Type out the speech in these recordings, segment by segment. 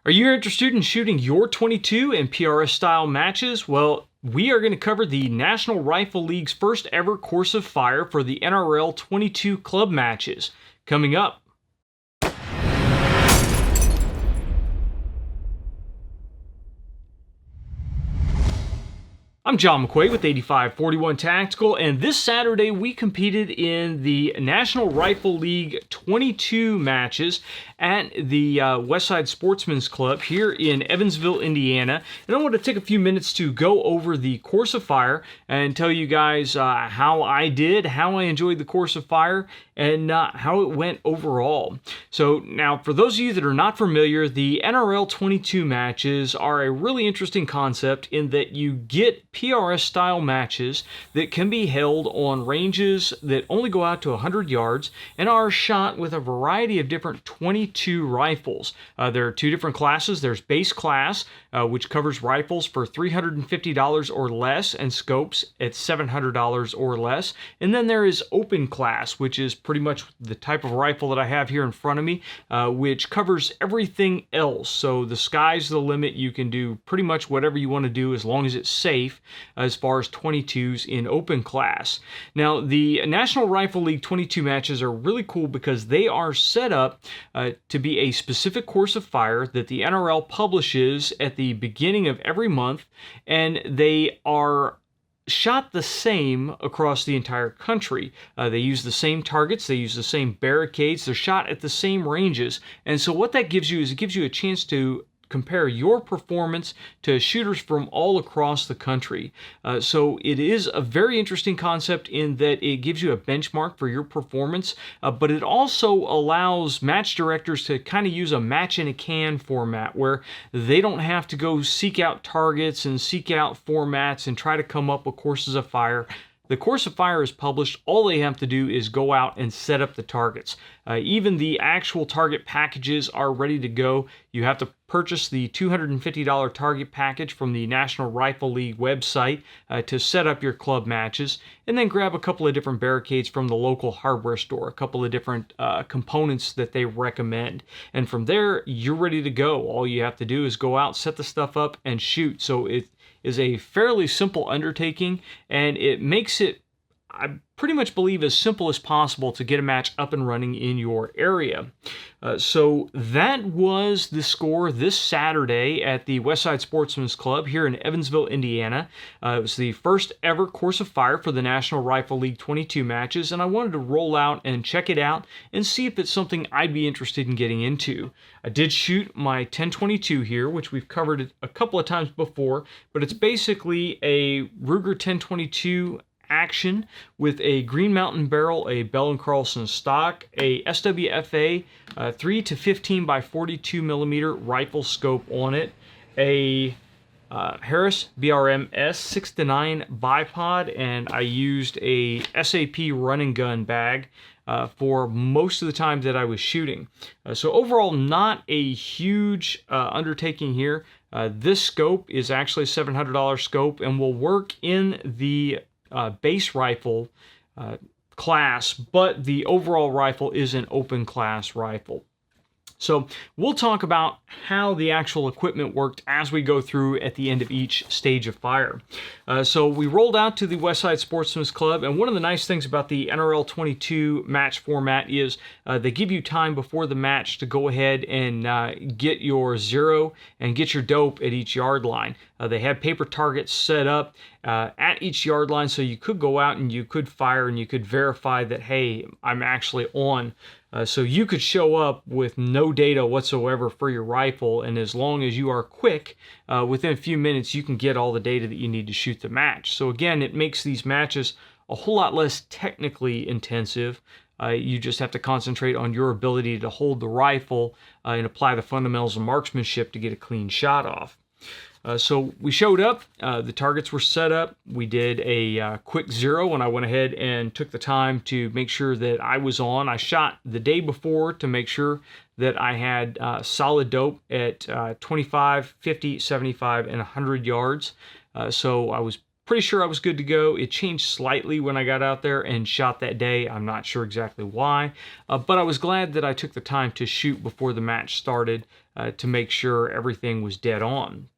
Are you interested in shooting your .22 in PRS style matches? Well, we are going to cover the National Rifle League's first ever course of fire for the NRL 22 club matches. Coming up. I'm John McQuaid with 8541 Tactical, and this Saturday we competed in the National Rifle League 22 matches at the Westside Sportsman's Club here in Evansville, Indiana. And I want to take a few minutes to go over the course of fire and tell you guys how I did, how I enjoyed the course of fire, and how it went overall. So now, for those of you that are not familiar, the NRL 22 matches are a really interesting concept in that you get PRS style matches that can be held on ranges that only go out to 100 yards and are shot with a variety of different 22 rifles. There are two different classes. There's base class, which covers rifles for $350 or less and scopes at $700 or less. And then there is open class, which is pretty much the type of rifle that I have here in front of me, which covers everything else. So the sky's the limit. You can do pretty much whatever you want to do as long as it's safe as far as 22s in open class. Now, the National Rifle League 22 matches are really cool because they are set up to be a specific course of fire that the NRL publishes at the beginning of every month, and they are shot the same across the entire country. They use the same targets, they use the same barricades, they're shot at the same ranges, and so what that gives you is it gives you a chance to compare your performance to shooters from all across the country. So it is a very interesting concept in that it gives you a benchmark for your performance, but it also allows match directors to kind of use a match in a can format where they don't have to go seek out targets and seek out formats and try to come up with courses of fire. The course of fire is published. All they have to do is go out and set up the targets. Even the actual target packages are ready to go. You have to purchase the $250 target package from the National Rifle League website to set up your club matches, and then grab a couple of different barricades from the local hardware store, a couple of different components that they recommend. And from there, you're ready to go. All you have to do is go out, set the stuff up, and shoot. So it is a fairly simple undertaking, and it makes it, I pretty much believe, as simple as possible to get a match up and running in your area. So that was the score this Saturday at the Westside Sportsman's Club here in Evansville, Indiana. It was the first ever course of fire for the National Rifle League 22 matches, and I wanted to roll out and check it out and see if it's something I'd be interested in getting into. I did shoot my 1022 here, which we've covered it a couple of times before, but it's basically a Ruger 1022 action with a Green Mountain barrel, a Bell & Carlson stock, a SWFA 3 to 15 by 42 millimeter rifle scope on it, a Harris BRM-S 6 to 9 bipod, and I used a SAP run and gun bag for most of the time that I was shooting. So overall, not a huge undertaking here. This scope is actually a $700 scope and will work in the base rifle class, but the overall rifle is an open class rifle. So we'll talk about how the actual equipment worked as we go through at the end of each stage of fire. So we rolled out to the Westside Sportsman's Club, and one of the nice things about the NRL 22 match format is they give you time before the match to go ahead and get your zero and get your dope at each yard line. They had paper targets set up at each yard line, so you could go out and you could fire and you could verify that, hey, I'm actually on. So you could show up with no data whatsoever for your rifle, and as long as you are quick, within a few minutes you can get all the data that you need to shoot the match. So again, it makes these matches a whole lot less technically intensive. You just have to concentrate on your ability to hold the rifle and apply the fundamentals of marksmanship to get a clean shot off. So we showed up, the targets were set up, we did a quick zero, and I went ahead and took the time to make sure that I was on. I shot the day before to make sure that I had solid dope at 25, 50, 75, and 100 yards. So I was pretty sure I was good to go. It changed slightly when I got out there and shot that day. I'm not sure exactly why, but I was glad that I took the time to shoot before the match started to make sure everything was dead on.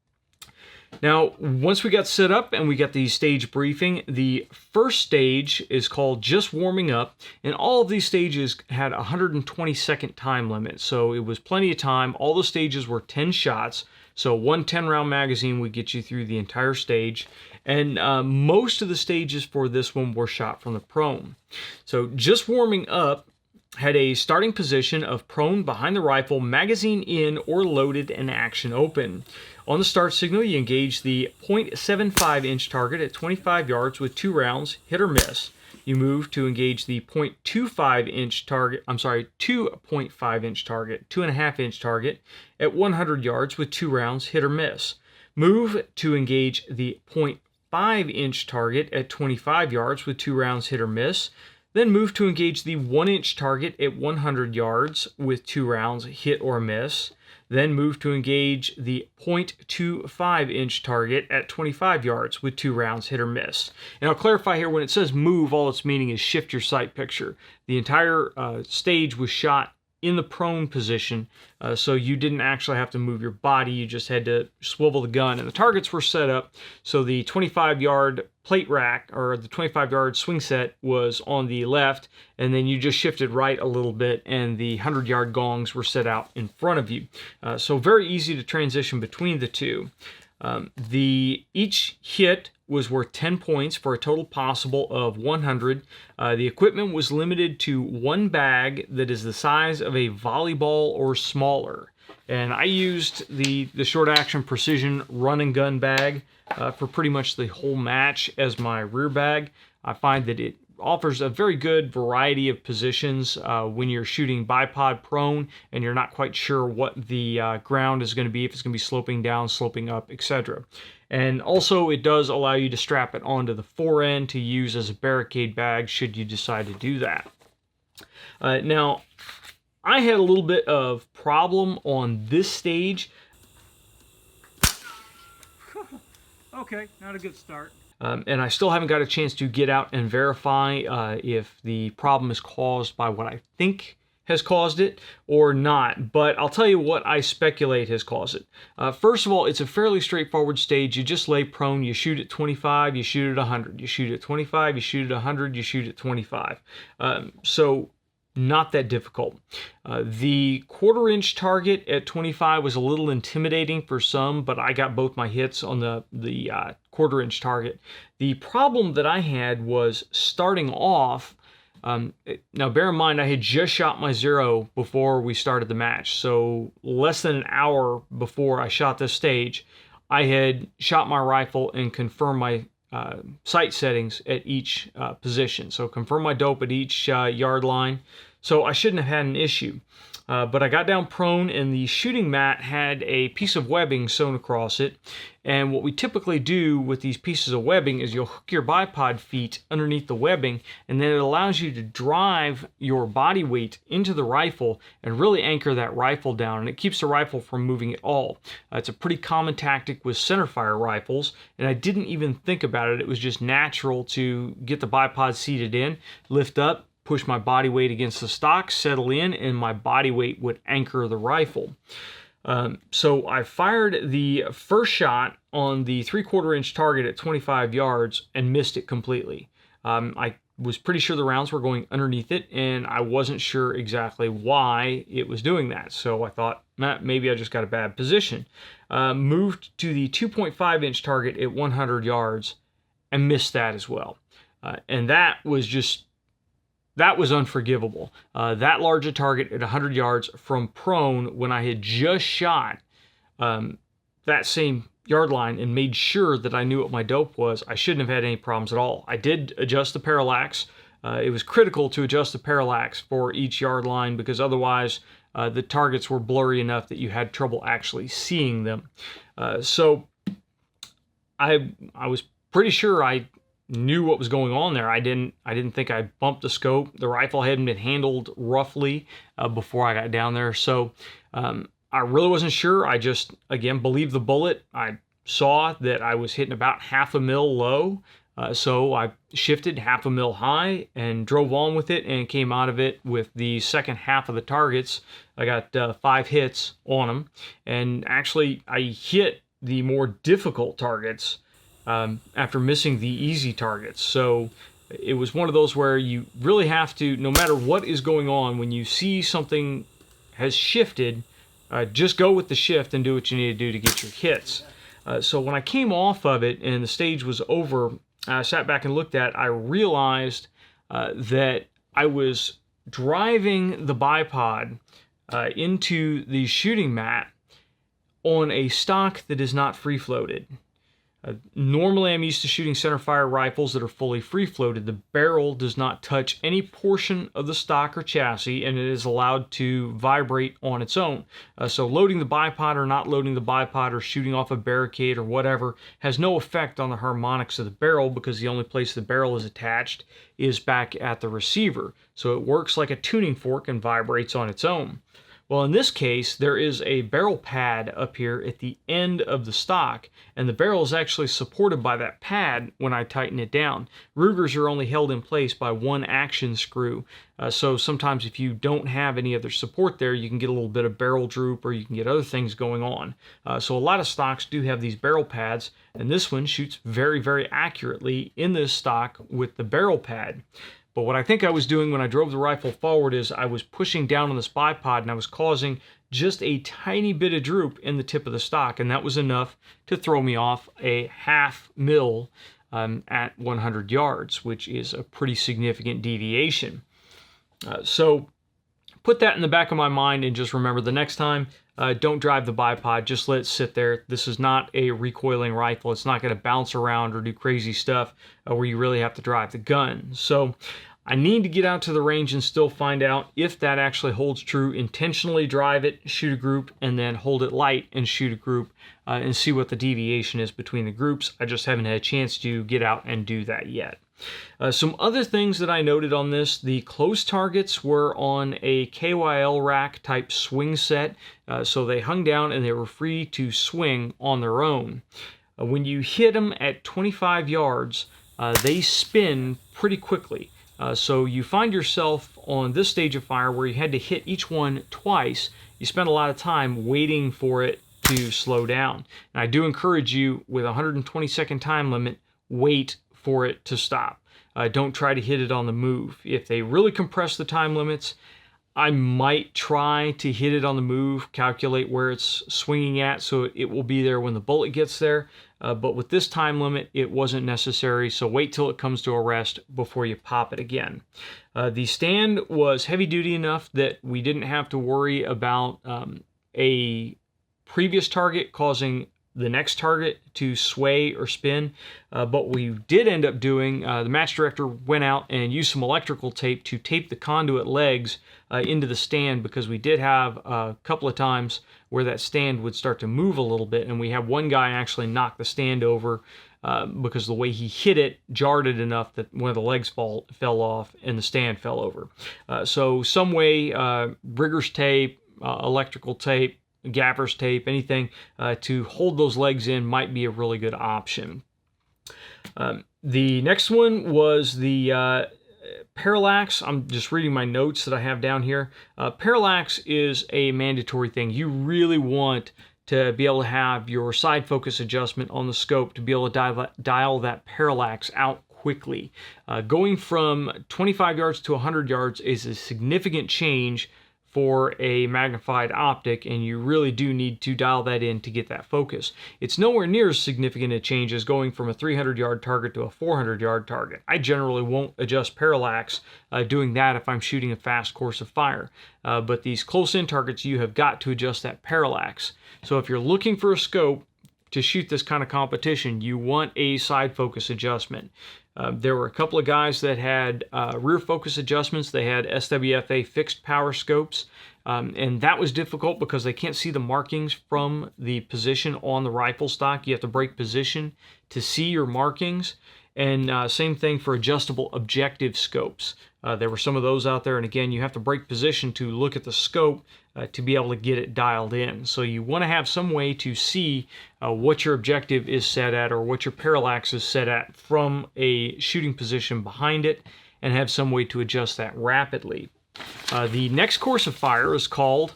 Now, once we got set up and we got the stage briefing, the first stage is called Just Warming Up, and all of these stages had a 120-second time limit, so it was plenty of time. All the stages were 10 shots, so one 10-round magazine would get you through the entire stage, and most of the stages for this one were shot from the prone. So Just Warming Up had a starting position of prone behind the rifle, magazine in or loaded, and action open. On the start signal, you engage the .75-inch target at 25 yards with 2 rounds, hit or miss. You move to engage the .25-inch target, 2.5-inch target, 2.5-inch target at 100 yards with 2 rounds, hit or miss. Move to engage the .5-inch target at 25 yards with 2 rounds, hit or miss. Then move to engage the 1-inch target at 100 yards with 2 rounds, hit or miss. Then move to engage the .25-inch target at 25 yards with 2 rounds, hit or miss. And I'll clarify here, when it says move, all it's meaning is shift your sight picture. The entire stage was shot in the prone position, so you didn't actually have to move your body, you just had to swivel the gun. And the targets were set up so the 25-yard plate rack, or the 25-yard swing set, was on the left, and then you just shifted right a little bit, and the 100-yard gongs were set out in front of you. So very easy to transition between the two. Each hit was worth 10 points for a total possible of 100. The equipment was limited to 1 bag that is the size of a volleyball or smaller. And I used the short action precision run and gun bag for pretty much the whole match as my rear bag. I find that it offers a very good variety of positions when you're shooting bipod prone and you're not quite sure what the ground is going to be, if it's going to be sloping down, sloping up, etc. And also it does allow you to strap it onto the fore end to use as a barricade bag should you decide to do that. Now, I had a little bit of problem on this stage. Okay, not a good start. And I still haven't got a chance to get out and verify if the problem is caused by what I think has caused it or not, but I'll tell you what I speculate has caused it. First of all, it's a fairly straightforward stage. You just lay prone, you shoot at 25, you shoot at 100, you shoot at 25, you shoot at 100, you shoot at 25. So not that difficult. The 1/4-inch target at 25 was a little intimidating for some, but I got both my hits on the 1/4-inch target. The problem that I had was starting off. Now bear in mind, I had just shot my 0 before we started the match, so less than an hour before I shot this stage, I had shot my rifle and confirmed my sight settings at each position. So confirm my dope at each yard line. So I shouldn't have had an issue. But I got down prone and the shooting mat had a piece of webbing sewn across it. And what we typically do with these pieces of webbing is you'll hook your bipod feet underneath the webbing, and then it allows you to drive your body weight into the rifle and really anchor that rifle down, and it keeps the rifle from moving at all. It's a pretty common tactic with centerfire rifles, and I didn't even think about it. It was just natural to get the bipod seated in, lift up, push my body weight against the stock, settle in, and my body weight would anchor the rifle. So I fired the first shot on the 3/4-inch target at 25 yards and missed it completely. I was pretty sure the rounds were going underneath it, and I wasn't sure exactly why it was doing that. So I thought, maybe I just got a bad position. Moved to the 2.5-inch target at 100 yards and missed that as well. And that was unforgivable. That large a target at 100 yards from prone when I had just shot that same yard line and made sure that I knew what my dope was, I shouldn't have had any problems at all. I did adjust the parallax. It was critical to adjust the parallax for each yard line because otherwise the targets were blurry enough that you had trouble actually seeing them. So I was pretty sure I knew what was going on there. I didn't think I bumped the scope. The rifle hadn't been handled roughly before I got down there. So I really wasn't sure. I just, again, believed the bullet. I saw that I was hitting about 1/2 mil low. So I shifted 1/2 mil high and drove on with it and came out of it with the second half of the targets. I got 5 hits on them. And actually, I hit the more difficult targets after missing the easy targets. So it was one of those where you really have to, no matter what is going on, when you see something has shifted, just go with the shift and do what you need to do to get your hits. So when I came off of it and the stage was over, I sat back and looked at it, I realized that I was driving the bipod into the shooting mat on a stock that is not free-floated. Normally I'm used to shooting centerfire rifles that are fully free-floated. The barrel does not touch any portion of the stock or chassis, and it is allowed to vibrate on its own. So loading the bipod or not loading the bipod or shooting off a barricade or whatever has no effect on the harmonics of the barrel, because the only place the barrel is attached is back at the receiver. So it works like a tuning fork and vibrates on its own. Well, in this case, there is a barrel pad up here at the end of the stock, and the barrel is actually supported by that pad when I tighten it down. Rugers are only held in place by one action screw, so sometimes if you don't have any other support there, you can get a little bit of barrel droop, or you can get other things going on. So a lot of stocks do have these barrel pads, and this one shoots very, very accurately in this stock with the barrel pad. But what I think I was doing when I drove the rifle forward is I was pushing down on this bipod, and I was causing just a tiny bit of droop in the tip of the stock, and that was enough to throw me off a 1/2 mil at 100 yards, which is a pretty significant deviation. So put that in the back of my mind, and just remember the next time, don't drive the bipod, just let it sit there. This is not a recoiling rifle. It's not going to bounce around or do crazy stuff where you really have to drive the gun. So I need to get out to the range and still find out if that actually holds true. Intentionally drive it, shoot a group, and then hold it light and shoot a group and see what the deviation is between the groups. I just haven't had a chance to get out and do that yet. Some other things that I noted on this: the close targets were on a KYL rack type swing set, so they hung down and they were free to swing on their own. When you hit them at 25 yards, they spin pretty quickly. So you find yourself on this stage of fire where you had to hit each one twice. You spend a lot of time waiting for it to slow down. And I do encourage you, with a 120-second time limit, wait for it to stop. Don't try to hit it on the move. If they really compress the time limits, I might try to hit it on the move, calculate where it's swinging at so it will be there when the bullet gets there. But with this time limit, it wasn't necessary, so wait till it comes to a rest before you pop it again. The stand was heavy duty enough that we didn't have to worry about a previous target causing the next target to sway or spin, but we did end up doing, the match director went out and used some electrical tape to tape the conduit legs into the stand, because we did have a couple of times where that stand would start to move a little bit, and we had one guy actually knock the stand over because the way he hit it jarred it enough that one of the legs fell off and the stand fell over. So some way, rigger's tape, electrical tape, gaffer's tape, anything to hold those legs in might be a really good option. The next one was the parallax. I'm just reading my notes that I have down here. Parallax is a mandatory thing. You really want to be able to have your side focus adjustment on the scope to be able to dial that parallax out quickly. Going from 25 yards to 100 yards is a significant change for a magnified optic, and you really do need to dial that in to get that focus. It's nowhere near as significant a change as going from a 300-yard target to a 400-yard target. I generally won't adjust parallax doing that if I'm shooting a fast course of fire. But these close-in targets, you have got to adjust that parallax. So if you're looking for a scope to shoot this kind of competition, you want a side focus adjustment. There were a couple of guys that had rear focus adjustments. They had SWFA fixed power scopes, and that was difficult because they can't see the markings from the position on the rifle stock. You have to break position to see your markings. And same thing for adjustable objective scopes. There were some of those out there, and again, you have to break position to look at the scope to be able to get it dialed in. So you want to have some way to see what your objective is set at or what your parallax is set at from a shooting position behind it, and have some way to adjust that rapidly. The next course of fire is called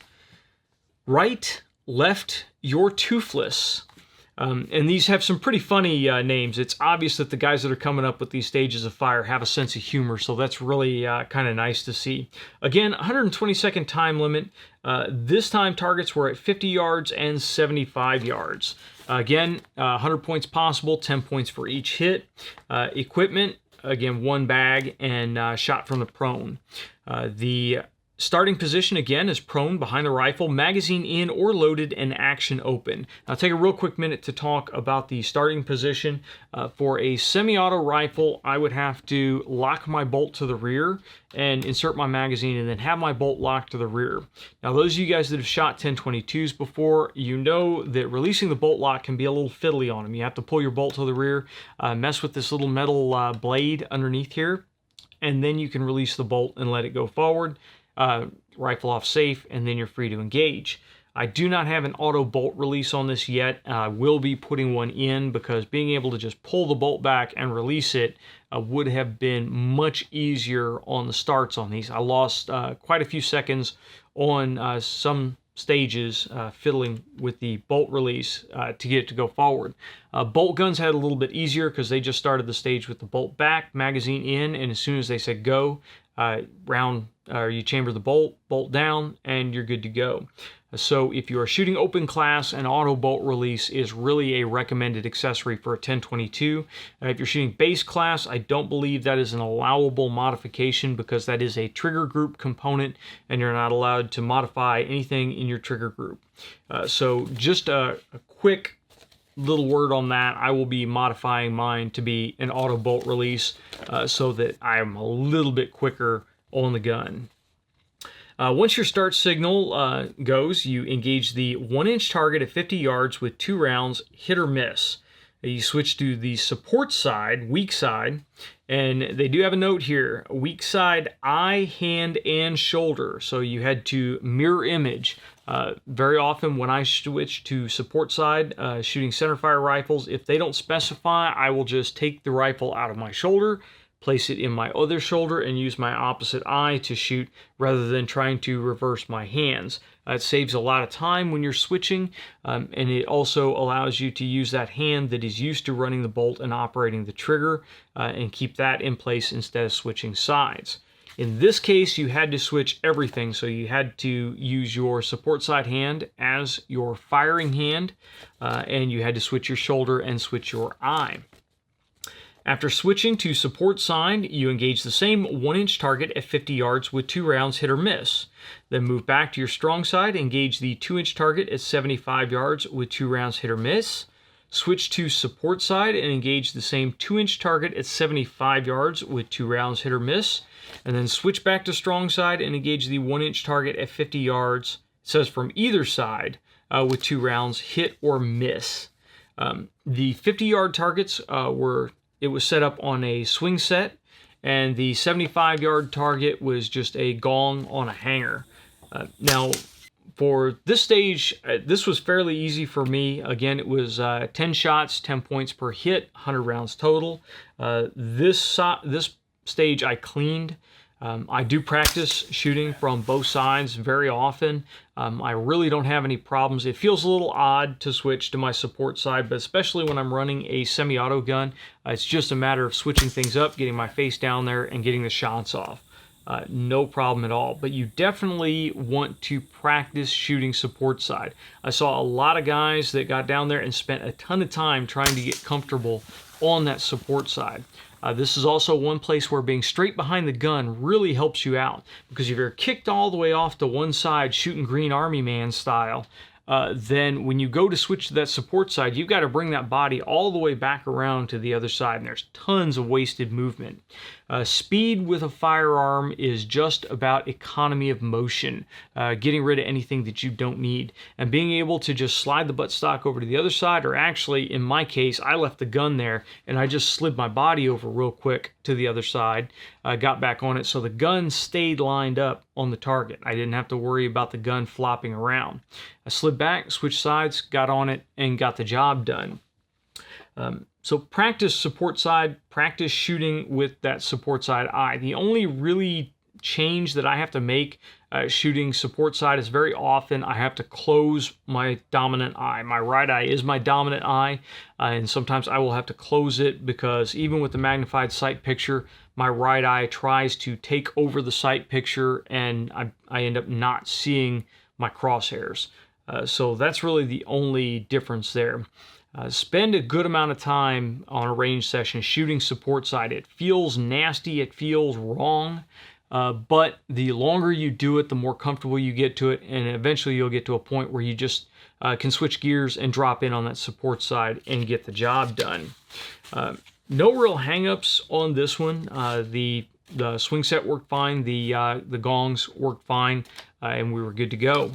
Right, Left, You're Toofless. And these have some pretty funny names. It's obvious that the guys that are coming up with these stages of fire have a sense of humor, so that's really kind of nice to see. Again, 120-second time limit. This time targets were at 50 yards and 75 yards. Again, 100 points possible, 10 points for each hit. Equipment, again, 1 bag, and shot from the prone. The starting position, again, is prone behind the rifle, magazine in or loaded, and action open. I'll take a real quick minute to talk about the starting position. For a semi-auto rifle, I would have to lock my bolt to the rear and insert my magazine and then have my bolt locked to the rear. Now, those of you guys that have shot 10/22s before, you know that releasing the bolt lock can be a little fiddly on them. You have to pull your bolt to the rear, mess with this little metal blade underneath here, and then you can release the bolt and let it go forward. Rifle off safe, and then you're free to engage. I do not have an auto bolt release on this yet. I will be putting one in because being able to just pull the bolt back and release it would have been much easier on the starts on these. I lost quite a few seconds on some stages fiddling with the bolt release to get it to go forward. Bolt guns had a little bit easier because they just started the stage with the bolt back, magazine in, and as soon as they said go, you chamber the bolt down, and you're good to go. So if you are shooting open class, an auto bolt release is really a recommended accessory for a 10/22. If you're shooting base class, I don't believe that is an allowable modification because that is a trigger group component, and you're not allowed to modify anything in your trigger group. So just a quick little word on that. I will be modifying mine to be an auto bolt release so that I'm a little bit quicker on the gun. Once your start signal goes, you engage the 1-inch target at 50 yards with 2 rounds, hit or miss. You switch to the support side, weak side, and they do have a note here, weak side, eye, hand, and shoulder. So you had to mirror image. Very often when I switch to support side, shooting centerfire rifles, if they don't specify, I will just take the rifle out of my shoulder, place it in my other shoulder, and use my opposite eye to shoot rather than trying to reverse my hands. It saves a lot of time when you're switching, and it also allows you to use that hand that is used to running the bolt and operating the trigger and keep that in place instead of switching sides. In this case, you had to switch everything, so you had to use your support side hand as your firing hand, and you had to switch your shoulder and switch your eye. After switching to support side, you engage the same 1-inch target at 50 yards with 2 rounds, hit or miss. Then move back to your strong side, engage the 2-inch target at 75 yards with 2 rounds, hit or miss. Switch to support side and engage the same 2-inch target at 75 yards with 2 rounds, hit or miss. And then switch back to strong side and engage the 1-inch target at 50 yards, it says from either side, with 2 rounds, hit or miss. The 50-yard targets it was set up on a swing set, and the 75-yard target was just a gong on a hanger. Now, for this stage, this was fairly easy for me. Again, it was 10 shots, 10 points per hit, 100 rounds total. This stage I cleaned. I do practice shooting from both sides very often. I really don't have any problems. It feels a little odd to switch to my support side, but especially when I'm running a semi-auto gun, it's just a matter of switching things up, getting my face down there, and getting the shots off. No problem at all. But you definitely want to practice shooting support side. I saw a lot of guys that got down there and spent a ton of time trying to get comfortable on that support side. This is also one place where being straight behind the gun really helps you out, because if you're kicked all the way off to one side shooting Green Army Man style, then when you go to switch to that support side, you've got to bring that body all the way back around to the other side, and there's tons of wasted movement. Speed with a firearm is just about economy of motion, getting rid of anything that you don't need, and being able to just slide the buttstock over to the other side, or actually, in my case, I left the gun there, and I just slid my body over real quick to the other side, got back on it, so the gun stayed lined up on the target. I didn't have to worry about the gun flopping around. I slid back, switched sides, got on it, and got the job done. So practice support side, practice shooting with that support side eye. The only really change that I have to make shooting support side is very often I have to close my dominant eye. My right eye is my dominant eye, and sometimes I will have to close it because even with the magnified sight picture, my right eye tries to take over the sight picture and I end up not seeing my crosshairs. So that's really the only difference there. Spend a good amount of time on a range session shooting support side. It feels nasty, it feels wrong, but the longer you do it, the more comfortable you get to it, and eventually you'll get to a point where you just can switch gears and drop in on that support side and get the job done. No real hang-ups on this one. The swing set worked fine, the gongs worked fine, and we were good to go.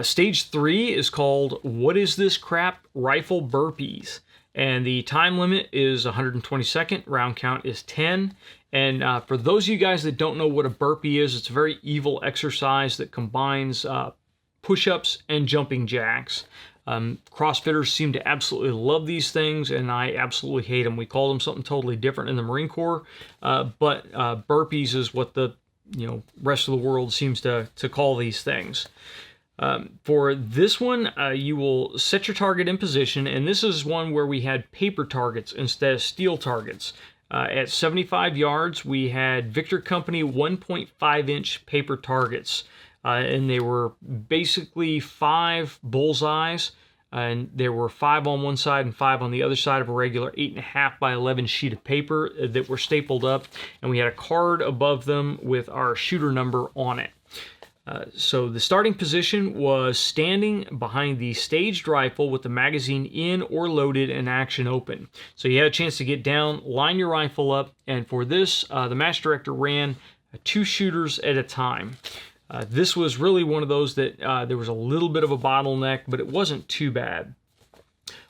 Stage 3 is called What Is This Crap? Rifle Burpees. And the time limit is 122nd, round count is 10. And for those of you guys that don't know what a burpee is, it's a very evil exercise that combines push-ups and jumping jacks. CrossFitters seem to absolutely love these things, and I absolutely hate them. We call them something totally different in the Marine Corps, but burpees is what the rest of the world seems to call these things. For this one, you will set your target in position, and this is one where we had paper targets instead of steel targets. At 75 yards, we had Victor Company 1.5-inch paper targets, and they were basically 5 bullseyes, and there were 5 on one side and 5 on the other side of a regular 8.5 by 11 sheet of paper that were stapled up, and we had a card above them with our shooter number on it. So the starting position was standing behind the staged rifle with the magazine in or loaded and action open. So you had a chance to get down, line your rifle up, and for this, the match director ran 2 shooters at a time. This was really one of those that there was a little bit of a bottleneck, but it wasn't too bad.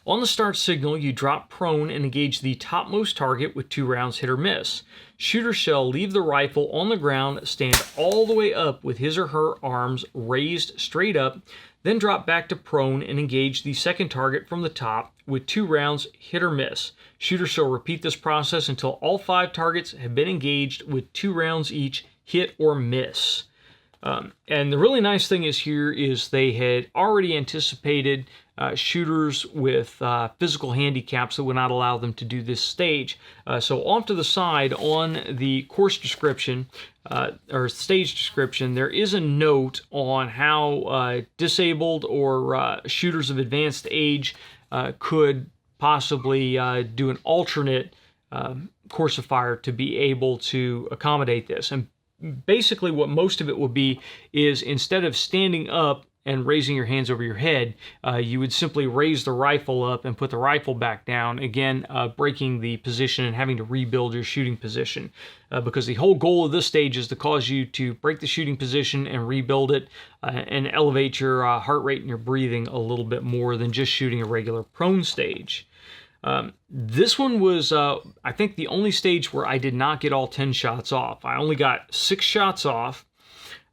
On the start signal, you drop prone and engage the topmost target with 2 rounds hit or miss. Shooter shall leave the rifle on the ground, stand all the way up with his or her arms raised straight up, then drop back to prone and engage the second target from the top with 2 rounds hit or miss. Shooter shall repeat this process until all 5 targets have been engaged with 2 rounds each, hit or miss. And the really nice thing is they had already anticipated shooters with physical handicaps that would not allow them to do this stage. So off to the side on the course description, or stage description, there is a note on how disabled or shooters of advanced age could possibly do an alternate course of fire to be able to accommodate this. And basically what most of it will be is instead of standing up and raising your hands over your head, you would simply raise the rifle up and put the rifle back down, again breaking the position and having to rebuild your shooting position. Because the whole goal of this stage is to cause you to break the shooting position and rebuild it and elevate your heart rate and your breathing a little bit more than just shooting a regular prone stage. This one was, I think, the only stage where I did not get all 10 shots off. I only got 6 shots off.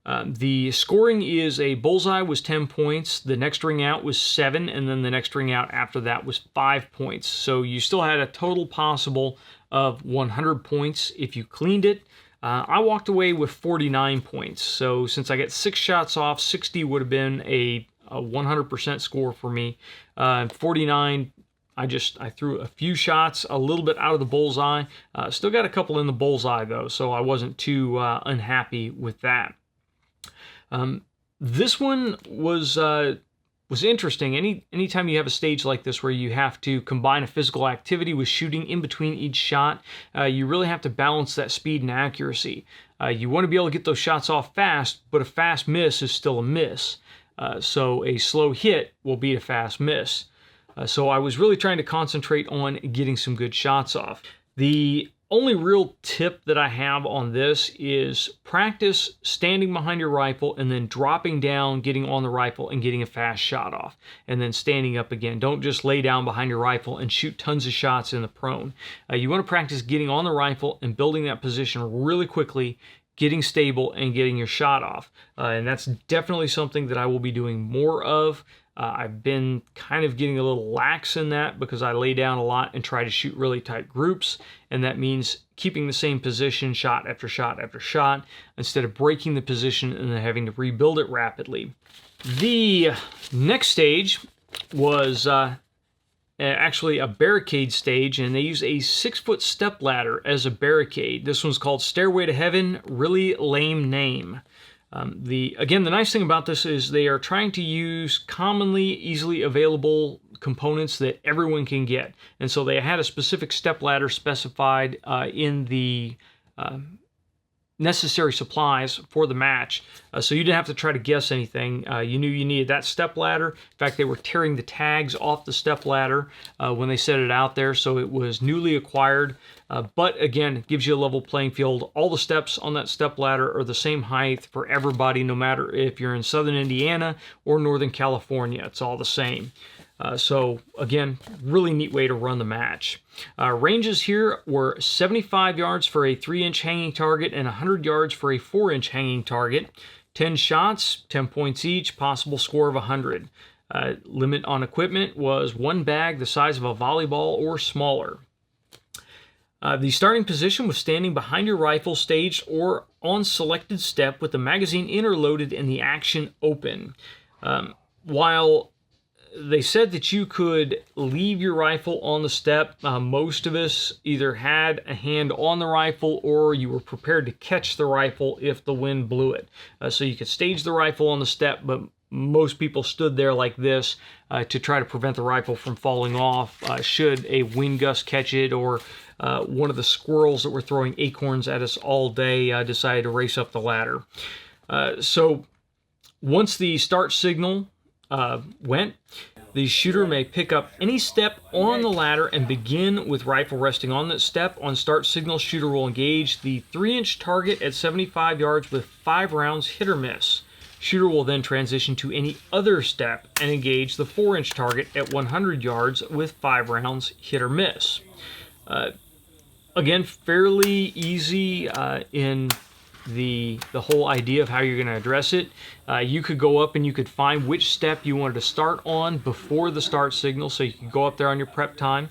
The scoring is a bullseye was 10 points, the next ring out was 7, and then the next ring out after that was 5 points. So you still had a total possible of 100 points if you cleaned it. I walked away with 49 points. So since I got 6 shots off, 60 would have been a 100% score for me. 49, I threw a few shots a little bit out of the bullseye. Still got a couple in the bullseye though, so I wasn't too unhappy with that. This one was interesting. Anytime you have a stage like this where you have to combine a physical activity with shooting in between each shot, you really have to balance that speed and accuracy. You want to be able to get those shots off fast, but a fast miss is still a miss. So a slow hit will beat a fast miss. So I was really trying to concentrate on getting some good shots off. The only real tip that I have on this is practice standing behind your rifle and then dropping down, getting on the rifle and getting a fast shot off, and then standing up again. Don't just lay down behind your rifle and shoot tons of shots in the prone. You want to practice getting on the rifle and building that position really quickly, getting stable and getting your shot off. And that's definitely something that I will be doing more of. I've been kind of getting a little lax in that because I lay down a lot and try to shoot really tight groups, and that means keeping the same position shot after shot after shot instead of breaking the position and then having to rebuild it rapidly. The next stage was actually a barricade stage, and they use a 6-foot step ladder as a barricade. This one's called Stairway to Heaven. Really lame name. Again, the nice thing about this is they are trying to use commonly, easily available components that everyone can get. And so they had a specific step ladder specified in the necessary supplies for the match. So you didn't have to try to guess anything. You knew you needed that step ladder. In fact, they were tearing the tags off the step ladder when they set it out there, so it was newly acquired. But again, it gives you a level playing field. All the steps on that step ladder are the same height for everybody, no matter if you're in Southern Indiana or Northern California. It's all the same. So again, really neat way to run the match. Ranges here were 75 yards for a 3-inch hanging target and 100 yards for a 4-inch hanging target. 10 shots, 10 points each, possible score of 100. Limit on equipment was 1 bag the size of a volleyball or smaller. The starting position was standing behind your rifle, staged or on selected step with the magazine interloaded and the action open. While they said that you could leave your rifle on the step, most of us either had a hand on the rifle or you were prepared to catch the rifle if the wind blew it. So you could stage the rifle on the step, but most people stood there like this to try to prevent the rifle from falling off should a wind gust catch it, or one of the squirrels that were throwing acorns at us all day decided to race up the ladder. So once the start signal went, the shooter may pick up any step on the ladder and begin with rifle resting on that step. On start signal, shooter will engage the 3-inch target at 75 yards with 5 rounds hit or miss. Shooter will then transition to any other step and engage the 4-inch target at 100 yards with 5 rounds hit or miss. Again, fairly easy in the whole idea of how you're going to address it. You could go up and you could find which step you wanted to start on before the start signal, so you could go up there on your prep time,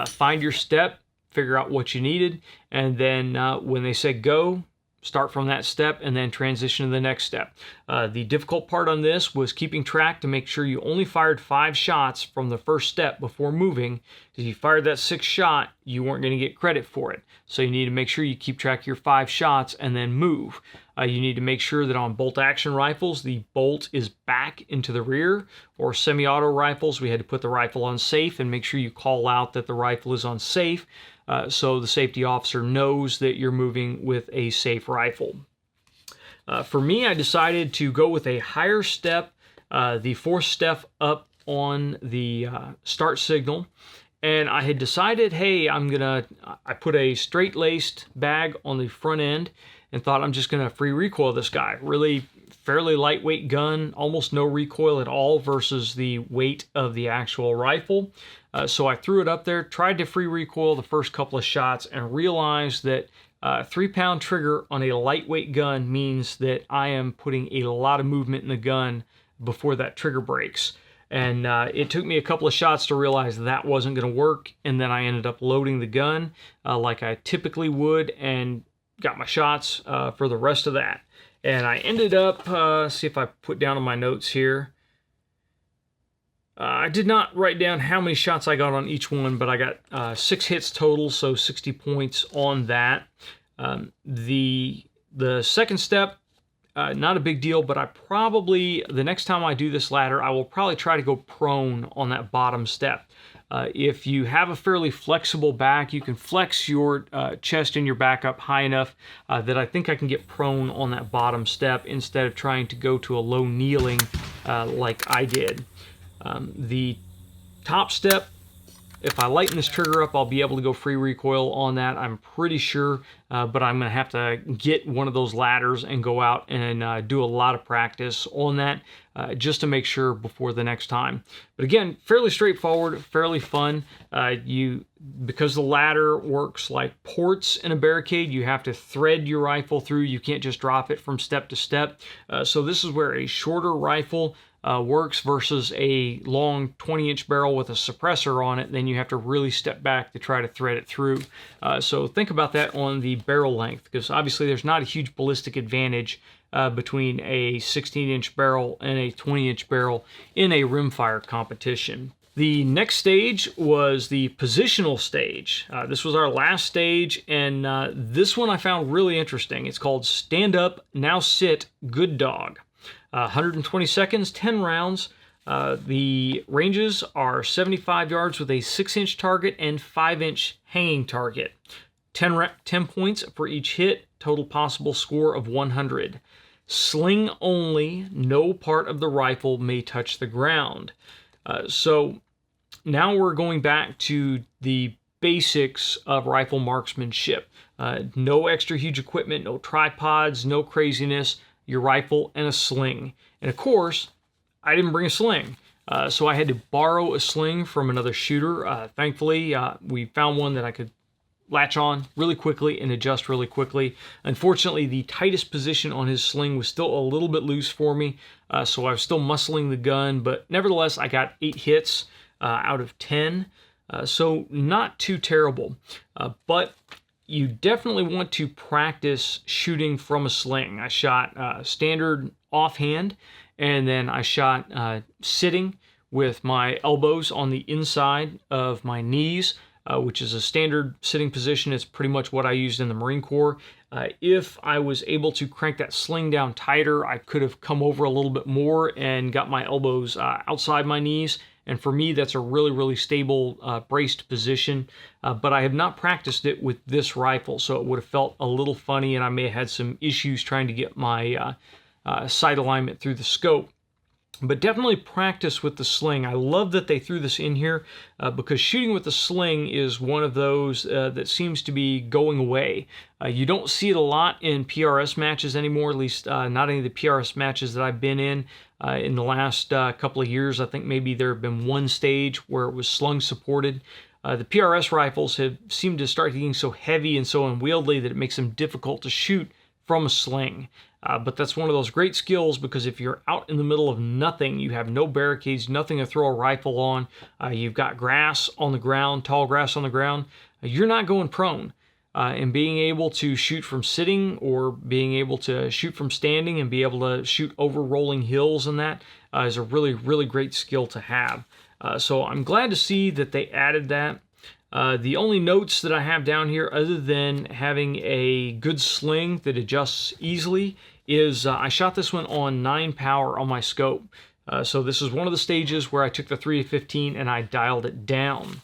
find your step, figure out what you needed, and then when they said go, start from that step and then transition to the next step. The difficult part on this was keeping track to make sure you only fired 5 shots from the first step before moving. If you fired that 6th shot, you weren't going to get credit for it. So you need to make sure you keep track of your 5 shots and then move. You need to make sure that on bolt action rifles, the bolt is back into the rear, or semi-auto rifles, we had to put the rifle on safe and make sure you call out that the rifle is on safe. So the safety officer knows that you're moving with a safe rifle. For me, I decided to go with a higher step, the 4th step up on the start signal. And I had decided, hey, I put a straight-laced bag on the front end and thought I'm just going to free recoil this guy. Really fairly lightweight gun, almost no recoil at all versus the weight of the actual rifle. So I threw it up there, tried to free recoil the first couple of shots, and realized that 3-pound trigger on a lightweight gun means that I am putting a lot of movement in the gun before that trigger breaks. And it took me a couple of shots to realize that wasn't going to work, and then I ended up loading the gun like I typically would and got my shots for the rest of that. And I ended up, see if I put down on my notes here, I did not write down how many shots I got on each one, but I got 6 hits total, so 60 points on that. The second step, not a big deal, but the next time I do this ladder, I will probably try to go prone on that bottom step. If you have a fairly flexible back, you can flex your chest and your back up high enough that I think I can get prone on that bottom step instead of trying to go to a low kneeling like I did. The top step, if I lighten this trigger up, I'll be able to go free recoil on that, I'm pretty sure, but I'm going to have to get one of those ladders and go out and do a lot of practice on that just to make sure before the next time. But again, fairly straightforward, fairly fun. Because the ladder works like ports in a barricade, you have to thread your rifle through. You can't just drop it from step to step. So this is where a shorter rifle works versus a long 20-inch barrel with a suppressor on it. Then you have to really step back to try to thread it through. So think about that on the barrel length, because obviously there's not a huge ballistic advantage between a 16-inch barrel and a 20-inch barrel in a rimfire competition. The next stage was the positional stage. This was our last stage, and this one I found really interesting. It's called Stand Up, Now Sit, Good Dog. 120 seconds, 10 rounds. The ranges are 75 yards with a 6-inch target and 5-inch hanging target. 10 points for each hit, total possible score of 100. Sling only, no part of the rifle may touch the ground. So now we're going back to the basics of rifle marksmanship. No extra huge equipment, no tripods, no craziness, your rifle and a sling. And of course, I didn't bring a sling. So I had to borrow a sling from another shooter. Thankfully, we found one that I could latch on really quickly and adjust really quickly. Unfortunately, the tightest position on his sling was still a little bit loose for me, so I was still muscling the gun, but nevertheless, I got 8 hits out of 10, so not too terrible. But you definitely want to practice shooting from a sling. I shot standard offhand, and then I shot sitting with my elbows on the inside of my knees, which is a standard sitting position. It's pretty much what I used in the Marine Corps. If I was able to crank that sling down tighter, I could have come over a little bit more and got my elbows outside my knees. And for me, that's a really, really stable braced position. But I have not practiced it with this rifle, so it would have felt a little funny, and I may have had some issues trying to get my sight alignment through the scope. But definitely practice with the sling. I love that they threw this in here because shooting with the sling is one of those that seems to be going away. You don't see it a lot in PRS matches anymore, at least not any of the PRS matches that I've been in the last couple of years. I think maybe there have been one stage where it was slung supported. The PRS rifles have seemed to start getting so heavy and so unwieldy that it makes them difficult to shoot from a sling. But that's one of those great skills, because if you're out in the middle of nothing, you have no barricades, nothing to throw a rifle on, you've got grass on the ground, tall grass on the ground, you're not going prone. And being able to shoot from sitting, or being able to shoot from standing and be able to shoot over rolling hills and that is a really, really great skill to have. So I'm glad to see that they added that. The only notes that I have down here, other than having a good sling that adjusts easily, is I shot this one on 9 power on my scope. So this is one of the stages where I took the 3 to 15 and I dialed it down.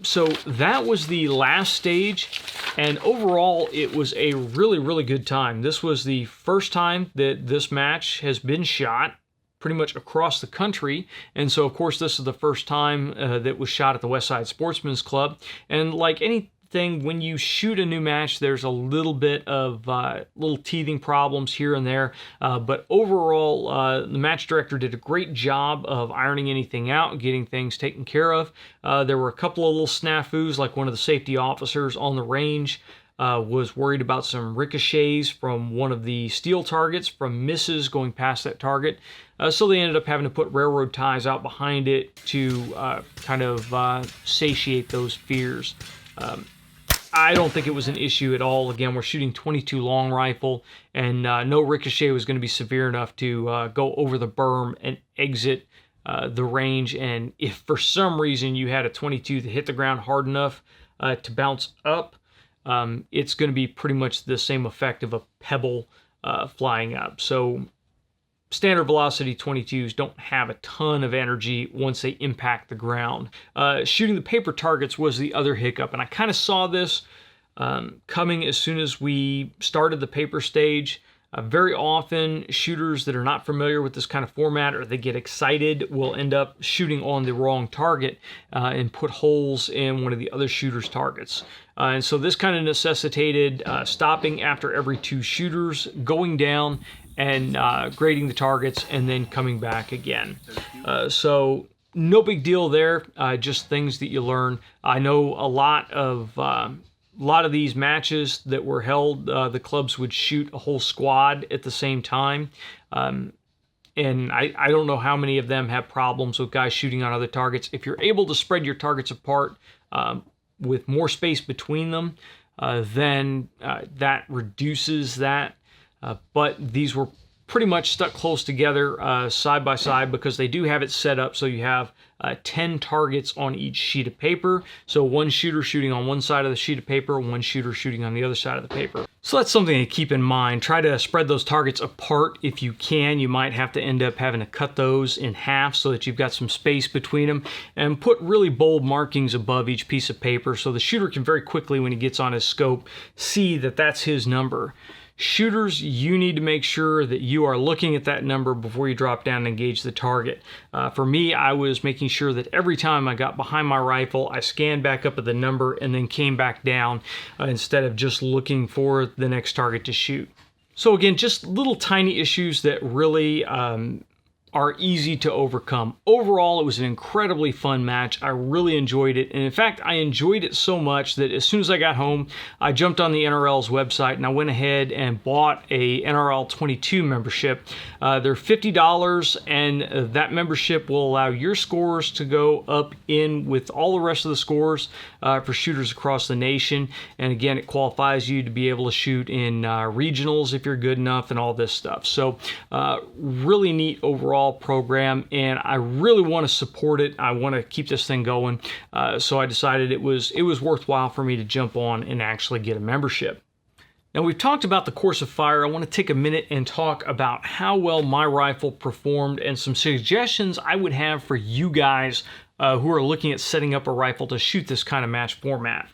So that was the last stage, and overall it was a really, really good time. This was the first time that this match has been shot pretty much across the country, and so of course this is the first time that was shot at the Westside Sportsman's Club. And like anything, when you shoot a new match, there's a little bit of little teething problems here and there, but overall the match director did a great job of ironing anything out, getting things taken care of. There were a couple of little snafus, like one of the safety officers on the range was worried about some ricochets from one of the steel targets from misses going past that target. So they ended up having to put railroad ties out behind it to kind of satiate those fears. I don't think it was an issue at all. Again, we're shooting 22 long rifle, and no ricochet was going to be severe enough to go over the berm and exit the range. And if for some reason you had a 22 that hit the ground hard enough to bounce up, it's going to be pretty much the same effect of a pebble flying up. So standard velocity 22s don't have a ton of energy once they impact the ground. Shooting the paper targets was the other hiccup, and I kind of saw this coming as soon as we started the paper stage. Very often, shooters that are not familiar with this kind of format or they get excited will end up shooting on the wrong target and put holes in one of the other shooter's targets. And so this kind of necessitated stopping after every 2 shooters, going down and grading the targets, and then coming back again. So no big deal there, just things that you learn. I know a lot of these matches that were held, the clubs would shoot a whole squad at the same time. And I don't know how many of them have problems with guys shooting on other targets. If you're able to spread your targets apart with more space between them, then that reduces that. But these were pretty much stuck close together side by side because they do have it set up so you have 10 targets on each sheet of paper. So one shooter shooting on one side of the sheet of paper, one shooter shooting on the other side of the paper. So that's something to keep in mind. Try to spread those targets apart if you can. You might have to end up having to cut those in half so that you've got some space between them, and put really bold markings above each piece of paper so the shooter can very quickly, when he gets on his scope, see that that's his number. Shooters, you need to make sure that you are looking at that number before you drop down and engage the target. For me, I was making sure that every time I got behind my rifle, I scanned back up at the number and then came back down instead of just looking for the next target to shoot. So again, just little tiny issues that really are easy to overcome. Overall, it was an incredibly fun match. I really enjoyed it. And in fact, I enjoyed it so much that as soon as I got home, I jumped on the NRL's website and I went ahead and bought a NRL 22 membership. They're $50, and that membership will allow your scores to go up in with all the rest of the scores for shooters across the nation. And again, it qualifies you to be able to shoot in regionals if you're good enough and all this stuff. So really neat overall program, and I really want to support it. I want to keep this thing going, so I decided it was worthwhile for me to jump on and actually get a membership. Now, we've talked about the course of fire. I want to take a minute and talk about how well my rifle performed and some suggestions I would have for you guys who are looking at setting up a rifle to shoot this kind of match format.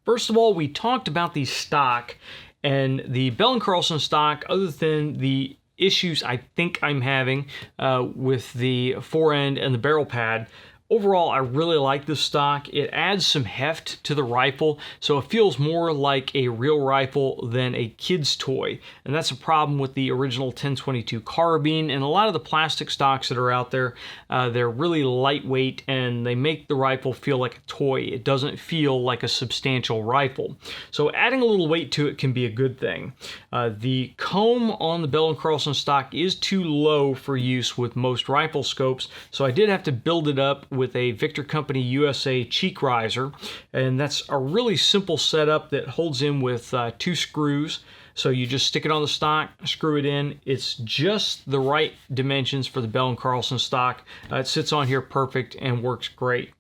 First of all, we talked about the stock, and the Bell & Carlson stock, other than the issues I think I'm having with the forend and the barrel pad. Overall, I really like this stock. It adds some heft to the rifle, so it feels more like a real rifle than a kid's toy. And that's a problem with the original 1022 carbine and a lot of the plastic stocks that are out there. They're really lightweight and they make the rifle feel like a toy. It doesn't feel like a substantial rifle. So adding a little weight to it can be a good thing. The comb on the Bell & Carlson stock is too low for use with most rifle scopes, so I did have to build it up with a Victor Company USA cheek riser, and that's a really simple setup that holds in with 2 screws. So you just stick it on the stock, screw it in. It's just the right dimensions for the Bell & Carlson stock. It sits on here perfect and works great.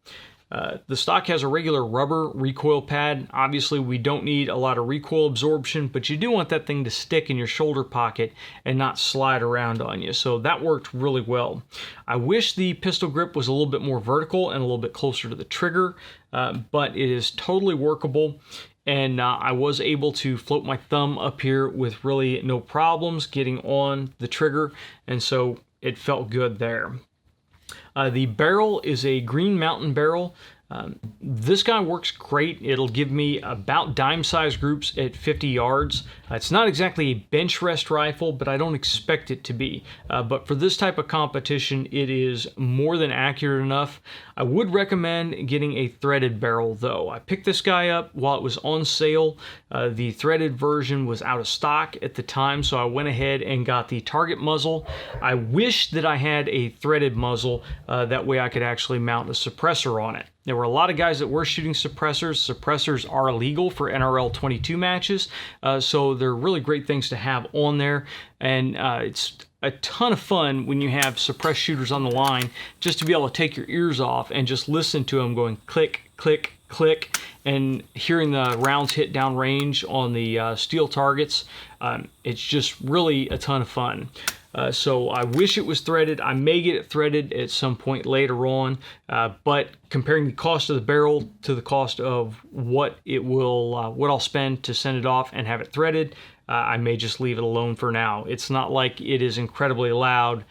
The stock has a regular rubber recoil pad. Obviously, we don't need a lot of recoil absorption, but you do want that thing to stick in your shoulder pocket and not slide around on you. So that worked really well. I wish the pistol grip was a little bit more vertical and a little bit closer to the trigger, but it is totally workable. And I was able to float my thumb up here with really no problems getting on the trigger, and so it felt good there. The barrel is a Green Mountain barrel. This guy works great. It'll give me about dime-sized groups at 50 yards. It's not exactly a bench rest rifle, but I don't expect it to be. But for this type of competition, it is more than accurate enough. I would recommend getting a threaded barrel, though. I picked this guy up while it was on sale. The threaded version was out of stock at the time, so I went ahead and got the target muzzle. I wish that I had a threaded muzzle. That way I could actually mount a suppressor on it. There were a lot of guys that were shooting suppressors. Suppressors are illegal for NRL 22 matches, so they're really great things to have on there. And it's a ton of fun when you have suppressed shooters on the line, just to be able to take your ears off and just listen to them going click, click, click, and hearing the rounds hit downrange on the steel targets. It's just really a ton of fun. So I wish it was threaded. I may get it threaded at some point later on, but comparing the cost of the barrel to the cost of what it will, what I'll spend to send it off and have it threaded, I may just leave it alone for now. It's not like it is incredibly loud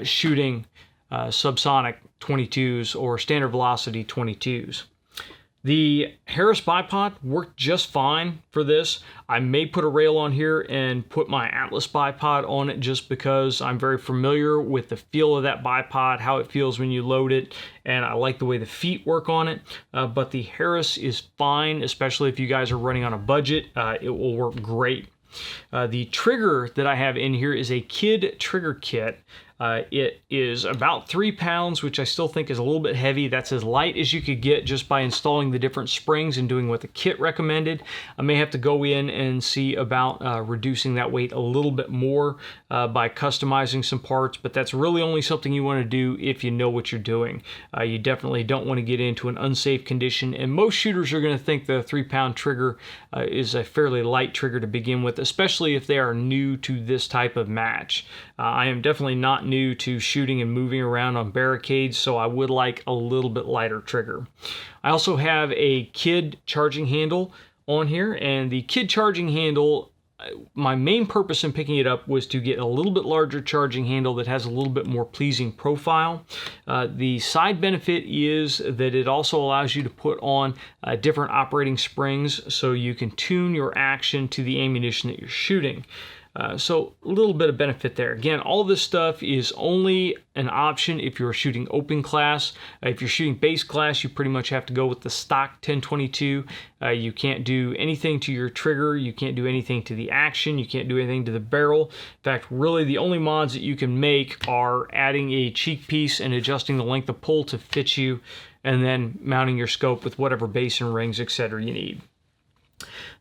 shooting subsonic 22s or standard velocity 22s. The Harris bipod worked just fine for this. I may put a rail on here and put my Atlas bipod on it just because I'm very familiar with the feel of that bipod, how it feels when you load it, and I like the way the feet work on it. But the Harris is fine, especially if you guys are running on a budget. It will work great. The trigger that I have in here is a kid trigger kit. It is about 3 pounds, which I still think is a little bit heavy. That's as light as you could get just by installing the different springs and doing what the kit recommended. I may have to go in and see about reducing that weight a little bit more by customizing some parts, but that's really only something you want to do if you know what you're doing. You definitely don't want to get into an unsafe condition, and most shooters are going to think the 3-pound trigger is a fairly light trigger to begin with, especially if they are new to this type of match. I am definitely not new to shooting and moving around on barricades, so I would like a little bit lighter trigger. I also have a kid charging handle on here, and the kid charging handle, my main purpose in picking it up was to get a little bit larger charging handle that has a little bit more pleasing profile. The side benefit is that it also allows you to put on different operating springs so you can tune your action to the ammunition that you're shooting. So a little bit of benefit there. Again, all this stuff is only an option if you're shooting open class. If you're shooting base class, you pretty much have to go with the stock 1022. You can't do anything to your trigger. You can't do anything to the action. You can't do anything to the barrel. In fact, really the only mods that you can make are adding a cheek piece and adjusting the length of pull to fit you, and then mounting your scope with whatever base and rings, etc. you need.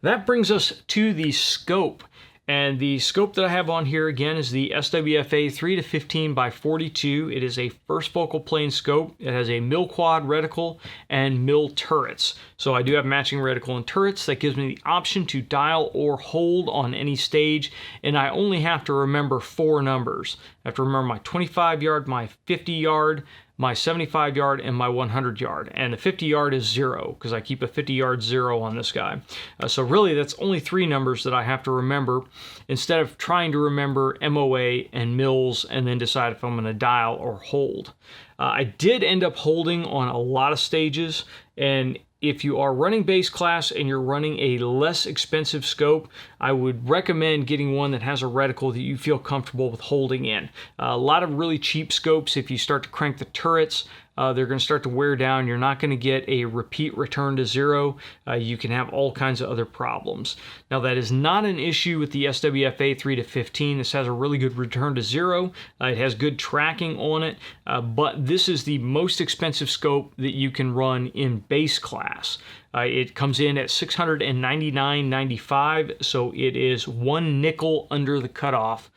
That brings us to the scope. And the scope that I have on here again is the SWFA 3-15 by 42. It is a first focal plane scope. It has a mil quad reticle and mil turrets. So I do have matching reticle and turrets. That gives me the option to dial or hold on any stage. And I only have to remember 4 numbers. I have to remember my 25 yard, my 50 yard, my 75 yard, and my 100 yard. And the 50 yard is 0 because I keep a 50 yard 0 on this guy. So really that's only 3 numbers that I have to remember instead of trying to remember MOA and mils and then decide if I'm going to dial or hold. I did end up holding on a lot of stages, and if you are running base class and you're running a less expensive scope, I would recommend getting one that has a reticle that you feel comfortable with holding in. A lot of really cheap scopes, if you start to crank the turrets, they're going to start to wear down. You're not going to get a repeat return to 0. You can have all kinds of other problems. Now that is not an issue with the SWFA 3-15. This has a really good return to 0. It has good tracking on it, but this is the most expensive scope that you can run in base class. It comes in at $699.95, so it is 1 nickel under the cutoff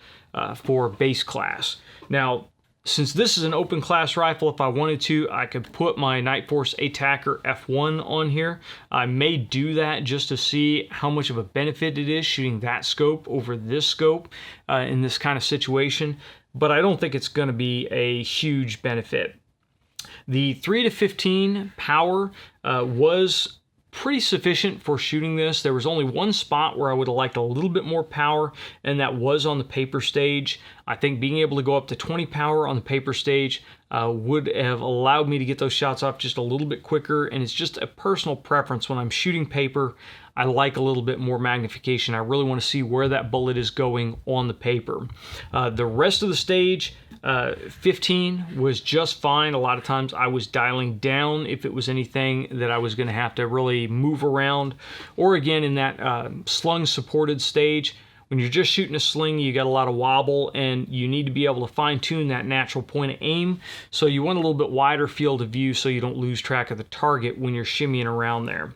for base class. Now, since this is an open class rifle, if I wanted to, I could put my Night Force Attacker F1 on here. I may do that just to see how much of a benefit it is shooting that scope over this scope in this kind of situation, but I don't think it's going to be a huge benefit. The 3-15 power was pretty sufficient for shooting this. There was only one spot where I would have liked a little bit more power, and that was on the paper stage. I think being able to go up to 20 power on the paper stage would have allowed me to get those shots off just a little bit quicker, and it's just a personal preference. When I'm shooting paper, I like a little bit more magnification. I really want to see where that bullet is going on the paper. The rest of the stage, 15 was just fine. A lot of times I was dialing down if it was anything that I was going to have to really move around. Or again, in that slung supported stage, when you're just shooting a sling, you got a lot of wobble, and you need to be able to fine-tune that natural point of aim. So you want a little bit wider field of view so you don't lose track of the target when you're shimmying around there.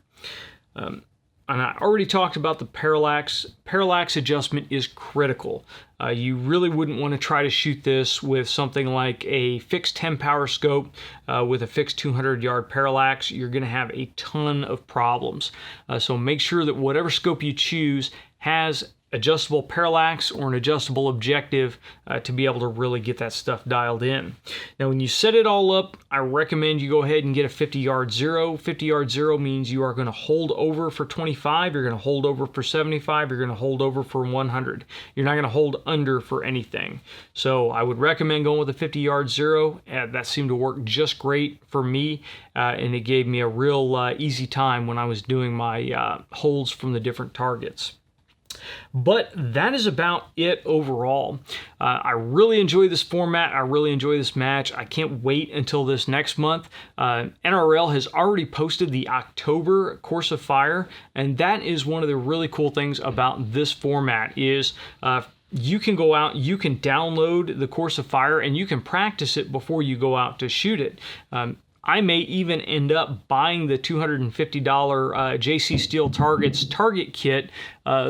And I already talked about the parallax. Parallax adjustment is critical. You really wouldn't want to try to shoot this with something like a fixed 10 power scope with a fixed 200 yard parallax. You're going to have a ton of problems. So make sure that whatever scope you choose has adjustable parallax or an adjustable objective to be able to really get that stuff dialed in. Now, when you set it all up, I recommend you go ahead and get a 50-yard zero. 50-yard zero means you are going to hold over for 25, you're going to hold over for 75, you're going to hold over for 100. You're not going to hold under for anything. So I would recommend going with a 50-yard zero. That seemed to work just great for me, and it gave me a real easy time when I was doing my holds from the different targets. But that is about it overall. I really enjoy this format. I really enjoy this match. I can't wait until this next month. NRL has already posted the October Course of Fire, and that is one of the really cool things about this format is you can go out, you can download the Course of Fire, and you can practice it before you go out to shoot it. I may even end up buying the $250 JC Steel Targets target kit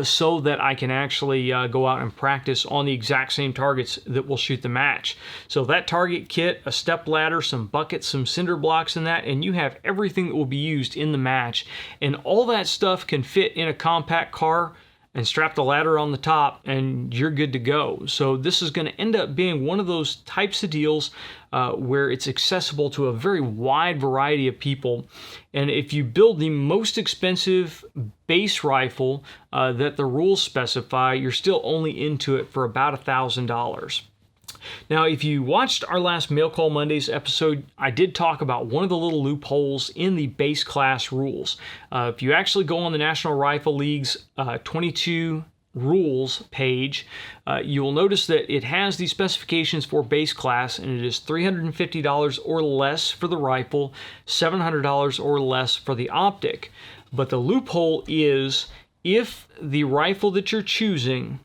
so that I can actually go out and practice on the exact same targets that will shoot the match. So that target kit, a step ladder, some buckets, some cinder blocks in that, and you have everything that will be used in the match. And all that stuff can fit in a compact car and strap the ladder on the top, and you're good to go. So this is going to end up being one of those types of deals where it's accessible to a very wide variety of people. And if you build the most expensive base rifle that the rules specify, you're still only into it for about $1,000. Now, if you watched our last Mail Call Mondays episode, I did talk about one of the little loopholes in the base class rules. If you actually go on the National Rifle League's 22 rules page, you will notice that it has the specifications for base class, and it is $350 or less for the rifle, $700 or less for the optic. But the loophole is if the rifle that you're choosing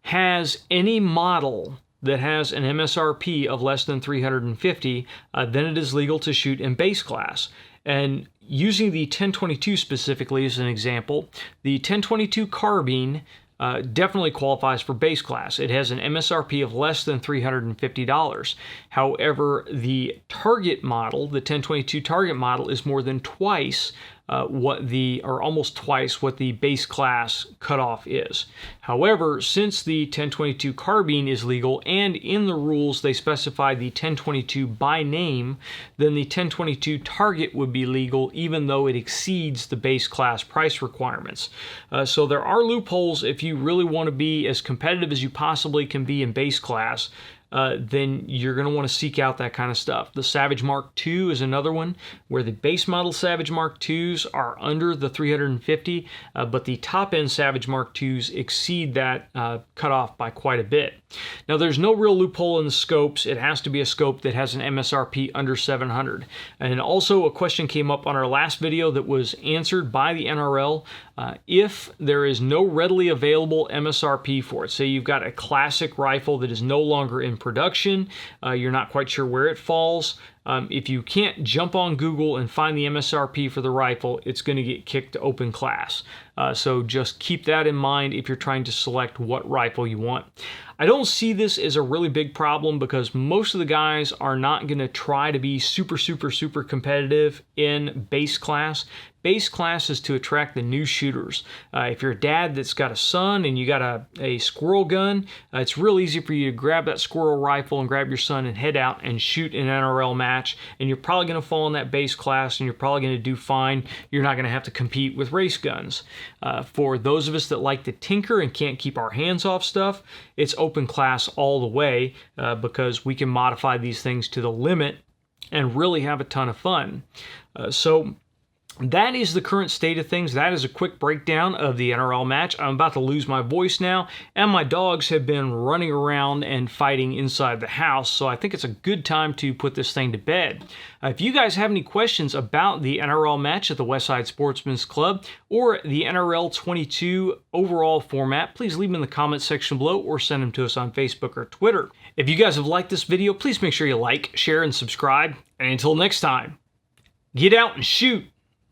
has any model that has an MSRP of less than $350, then it is legal to shoot in base class. And using the 1022 specifically as an example, the 1022 carbine definitely qualifies for base class. It has an MSRP of less than $350. However, the target model, the 1022 target model, is more than twice almost twice what the base class cutoff is. However, since the 1022 carbine is legal and in the rules they specify the 1022 by name, then the 1022 target would be legal even though it exceeds the base class price requirements. So there are loopholes if you really want to be as competitive as you possibly can be in base class. Then you're going to want to seek out that kind of stuff. The Savage Mark II is another one where the base model Savage Mark IIs are under the 350, but the top-end Savage Mark IIs exceed that cutoff by quite a bit. Now, there's no real loophole in the scopes. It has to be a scope that has an MSRP under 700. And also a question came up on our last video that was answered by the NRL. If there is no readily available MSRP for it, say you've got a classic rifle that is no longer in production, you're not quite sure where it falls, if you can't jump on Google and find the MSRP for the rifle, it's going to get kicked to open class. So just keep that in mind if you're trying to select what rifle you want. I don't see this as a really big problem because most of the guys are not going to try to be super competitive in base class. Base class is to attract the new shooters. If you're a dad that's got a son and you got a squirrel gun, it's real easy for you to grab that squirrel rifle and grab your son and head out and shoot an NRL match, and you're probably going to fall in that base class and you're probably going to do fine. You're not going to have to compete with race guns. For those of us that like to tinker and can't keep our hands off stuff, it's open class all the way because we can modify these things to the limit and really have a ton of fun. So that is the current state of things. That is a quick breakdown of the NRL match. I'm about to lose my voice now, and my dogs have been running around and fighting inside the house, so I think it's a good time to put this thing to bed. If you guys have any questions about the NRL match at the Westside Sportsman's Club or the NRL 22 overall format, please leave them in the comments section below or send them to us on Facebook or Twitter. If you guys have liked this video, please make sure you like, share, and subscribe. And until next time, get out and shoot.